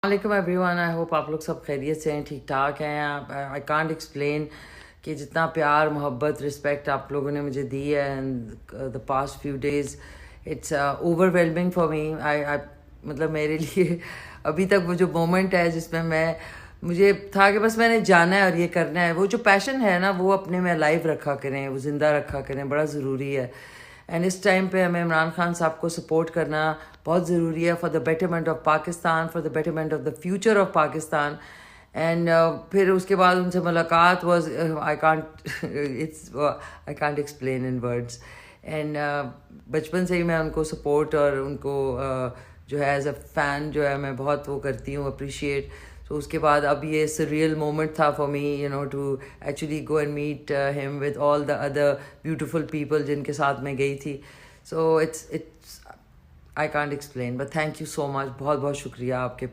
वालेकुम everyone, I hope आप लोग सब खैरियत से हैं, ठीक ठाक हैं. आई कांट एक्सप्लेन कि जितना प्यार मोहब्बत रिस्पेक्ट आप लोगों ने मुझे दी है and the past few days it's overwhelming for me. I मतलब मेरे लिए अभी तक वो जो मोमेंट है जिसमें मुझे था कि बस मैंने जाना है और ये करना है. वो जो पैशन है ना, वो अपने में लाइव रखा करें, वो ज़िंदा रखा करें, बड़ा ज़रूरी है. एंड इस टाइम पे हमें इमरान खान साहब को सपोर्ट करना बहुत ज़रूरी है for the betterment of Pakistan, for the betterment of the future of Pakistan. And फिर उसके बाद उनसे मुलाकात was I can't explain in words. And बचपन से ही मैं उनको सपोर्ट और उनको जो है एज अ फ़ैन जो है मैं बहुत वो करती हूँ, अप्रिशिएट. तो उसके बाद अब ये surreal moment था for me, you know, to actually go and meet him with all the other beautiful people जिनके साथ मैं गई थी. So it's I can't explain, but thank you so much. बहुत बहुत शुक्रिया आपके